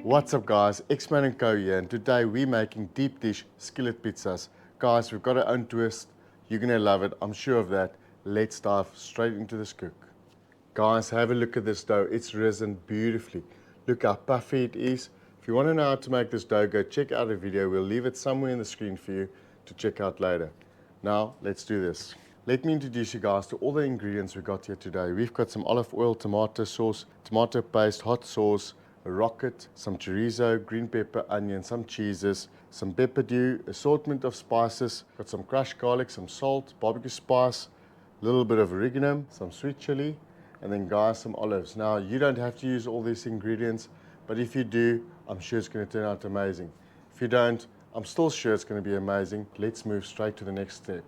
What's up guys, Xman Co here, and today we're making deep dish skillet pizzas. Guys, we've got our own twist. You're gonna love it, I'm sure of that. Let's dive straight into this cook. Guys, have a look at this dough. It's risen beautifully. Look how puffy it is. If you want to know how to make this dough, go check out a video. We'll leave it somewhere in the screen for you to check out later. Now, let's do this. Let me introduce you guys to all the ingredients we got here today. We've got some olive oil, tomato sauce, tomato paste, hot sauce, a rocket, some chorizo, green pepper, onion, some cheeses, some pepper dew, assortment of spices, got some crushed garlic, some salt, barbecue spice, a little bit of oregano, some sweet chili, and then guys, some olives. Now, you don't have to use all these ingredients, but if you do, I'm sure it's going to turn out amazing. If you don't, I'm still sure it's going to be amazing. Let's move straight to the next step.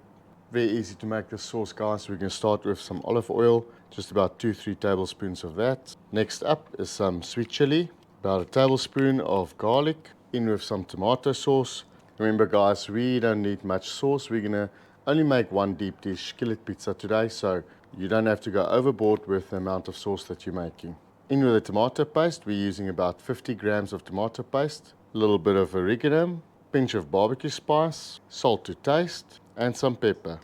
Very easy to make this sauce, guys. We're going to start with some olive oil, just about 2-3 tablespoons of that. Next up is some sweet chili, about a tablespoon of garlic, in with some tomato sauce. Remember guys, we don't need much sauce. We're going to only make one deep dish skillet pizza today, so you don't have to go overboard with the amount of sauce that you're making. In with the tomato paste, we're using about 50 grams of tomato paste, a little bit of oregano, pinch of barbecue spice, salt to taste, and some pepper.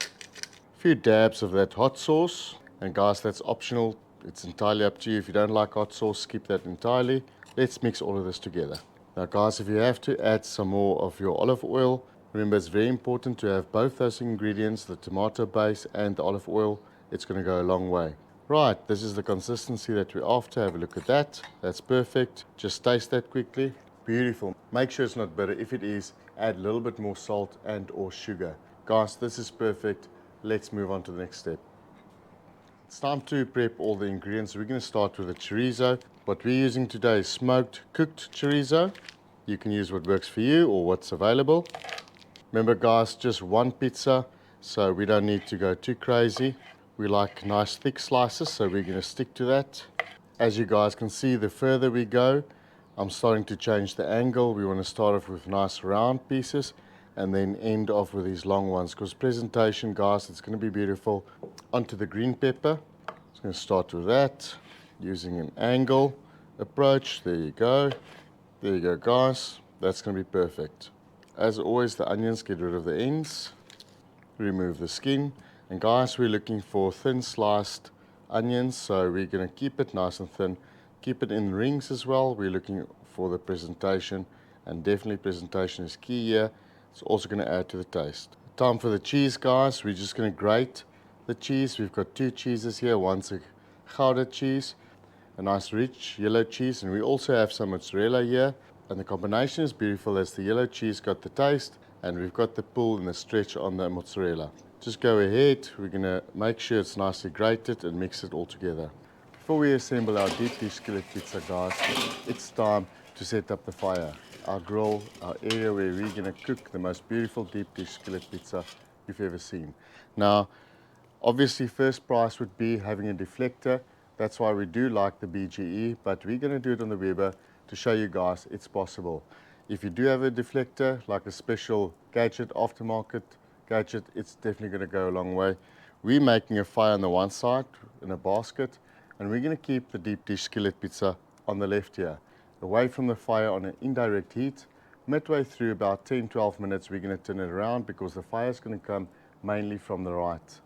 A few dabs of that hot sauce, and guys, that's optional. It's entirely up to you. If you don't like hot sauce, skip that entirely. Let's mix all of this together. Now guys, if you have to add some more of your olive oil, remember it's very important to have both those ingredients, the tomato base and the olive oil. It's going to go a long way. Right, this is the consistency that we're after. Have a look at that. That's perfect. Just taste that quickly. Beautiful. Make sure it's not bitter. If it is, add a little bit more salt and or sugar. Guys, this is perfect. Let's move on to the next step. It's time to prep all the ingredients. We're going to start with the chorizo. What we're using today is smoked, cooked chorizo. You can use what works for you or what's available. Remember guys, just one pizza, so we don't need to go too crazy. We like nice thick slices, so we're going to stick to that. As you guys can see, the further we go, I'm starting to change the angle. We want to start off with nice round pieces and then end off with these long ones, because presentation, guys, it's going to be beautiful. Onto the green pepper. I'm going to start with that, using an angle approach. There you go. There you go, guys. That's going to be perfect. As always, the onions, get rid of the ends, remove the skin. And guys, we're looking for thin sliced onions, so we're going to keep it nice and thin. Keep it in rings as well. We're looking for the presentation, and definitely presentation is key here. It's also going to add to the taste. Time for the cheese, guys. We're just going to grate the cheese. We've got 2 cheeses here. One's a Gouda cheese, a nice rich yellow cheese, and we also have some mozzarella here. And the combination is beautiful, as the yellow cheese got the taste and we've got the pull and the stretch on the mozzarella. Just go ahead, we're going to make sure it's nicely grated and mix it all together. Before we assemble our deep dish skillet pizza, guys, it's time to set up the fire. Our grill, our area where we're going to cook the most beautiful deep dish skillet pizza you've ever seen. Now, obviously first prize would be having a deflector. That's why we do like the BGE, but we're going to do it on the Weber to show you guys it's possible. If you do have a deflector, like a special gadget, aftermarket gadget, it's definitely going to go a long way. We're making a fire on the one side in a basket, and we're going to keep the deep dish skillet pizza on the left here, away from the fire on an indirect heat. Midway through about 10-12 minutes, we're going to turn it around, because the fire is going to come mainly from the right.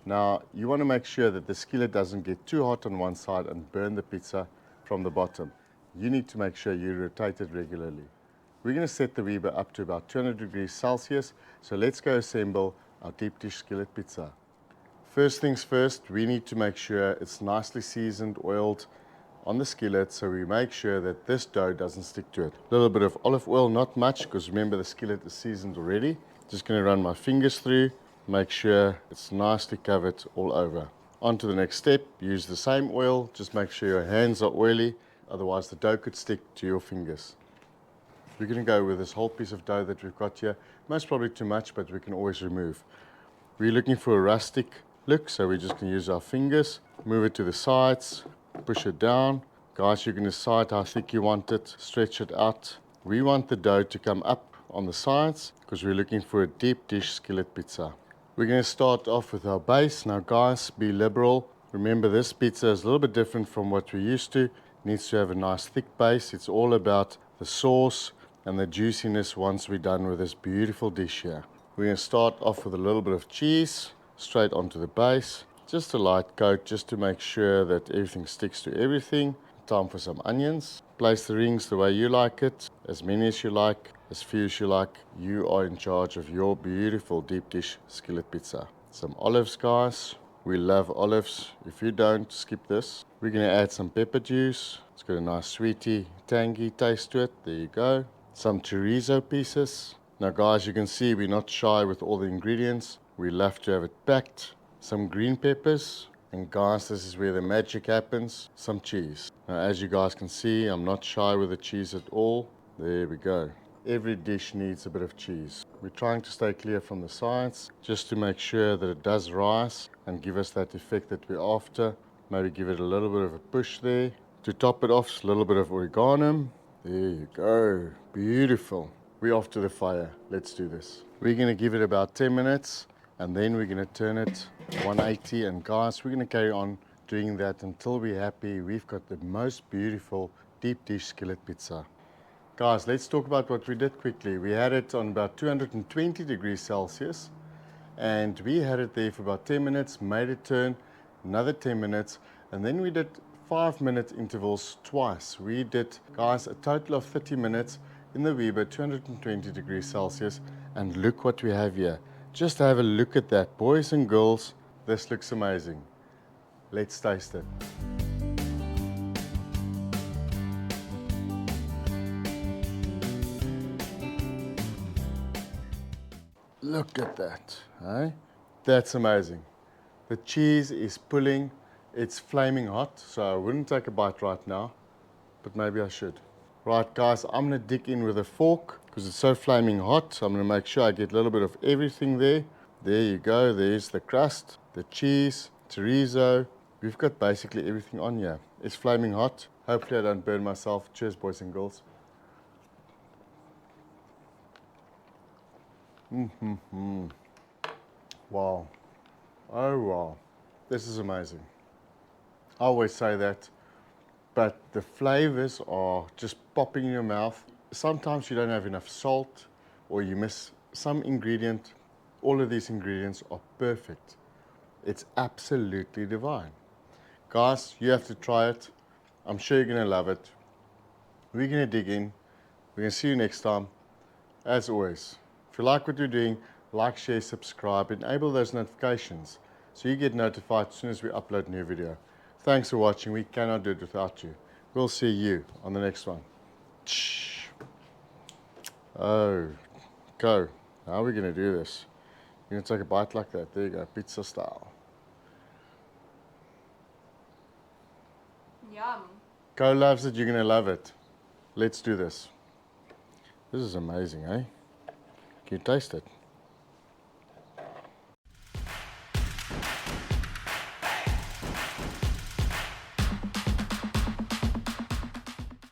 Now, you want to make sure that the skillet doesn't get too hot on one side and burn the pizza from the bottom. You need to make sure you rotate it regularly. We're going to set the Weber up to about 200 degrees Celsius, so let's go assemble our deep dish skillet pizza. First things first, we need to make sure it's nicely seasoned, oiled on the skillet, so we make sure that this dough doesn't stick to it. A little bit of olive oil, not much, because remember the skillet is seasoned already. Just going to run my fingers through, make sure it's nicely covered all over. On to the next step, use the same oil, just make sure your hands are oily, otherwise the dough could stick to your fingers. We're going to go with this whole piece of dough that we've got here. Most probably too much, but we can always remove. We're looking for a rustic look, so we're just going to use our fingers, move it to the sides, push it down. Guys, you can decide how thick you want it, stretch it out. We want the dough to come up on the sides, because we're looking for a deep dish skillet pizza. We're going to start off with our base. Now guys, be liberal. Remember, this pizza is a little bit different from what we're used to. Needs to have a nice thick base. It's all about the sauce and the juiciness once we're done with this beautiful dish here. We're going to start off with a little bit of cheese straight onto the base. Just a light coat just to make sure that everything sticks to everything. Time for some onions. Place the rings the way you like it, as many as you like, as few as you like. You are in charge of your beautiful deep dish skillet pizza. Some olives, guys. We love olives. If you don't, skip this. We're going to add some pepper juice. It's got a nice sweety, tangy taste to it. There you go. Some chorizo pieces. Now guys, you can see we're not shy with all the ingredients. We love to have it packed. Some green peppers. And guys, this is where the magic happens. Some cheese. Now as you guys can see, I'm not shy with the cheese at all. There we go. Every dish needs a bit of cheese. We're trying to stay clear from the sides just to make sure that it does rise and give us that effect that we're after. Maybe give it a little bit of a push there. To top it off, a little bit of oregano. There you go. Beautiful. We're off to the fire. Let's do this. We're going to give it about 10 minutes and then we're going to turn it 180. And guys, we're going to carry on doing that until we're happy we've got the most beautiful deep dish skillet pizza. Guys, let's talk about what we did quickly. We had it on about 220 degrees Celsius and we had it there for about 10 minutes, made it turn, another 10 minutes, and then we did 5-minute intervals twice. We did, guys, a total of 30 minutes in the Weber, 220 degrees Celsius, and look what we have here. Just have a look at that. Boys and girls, this looks amazing. Let's taste it. Look at that, eh? That's amazing. The cheese is pulling, it's flaming hot, so I wouldn't take a bite right now, but maybe I should. Right guys, I'm gonna dig in with a fork because it's so flaming hot. So I'm gonna make sure I get a little bit of everything there. There you go, there's the crust, the cheese, chorizo. We've got basically everything on here. It's flaming hot. Hopefully I don't burn myself. Cheers, boys and girls. Wow. Oh wow. This is amazing. I always say that, but the flavors are just popping in your mouth. Sometimes you don't have enough salt or you miss some ingredient. All of these ingredients are perfect. It's absolutely divine. Guys, you have to try it. I'm sure you're gonna love it. We're gonna dig in. We're gonna see you next time. As always, if you like what you're doing, like, share, subscribe, enable those notifications so you get notified as soon as we upload a new video. Thanks for watching. We cannot do it without you. We'll see you on the next one. Oh, go. How are we going to do this? You're going to take a bite like that. There you go, pizza style. Yum. Co loves it, you're going to love it. Let's do this. This is amazing, eh? Can you taste it?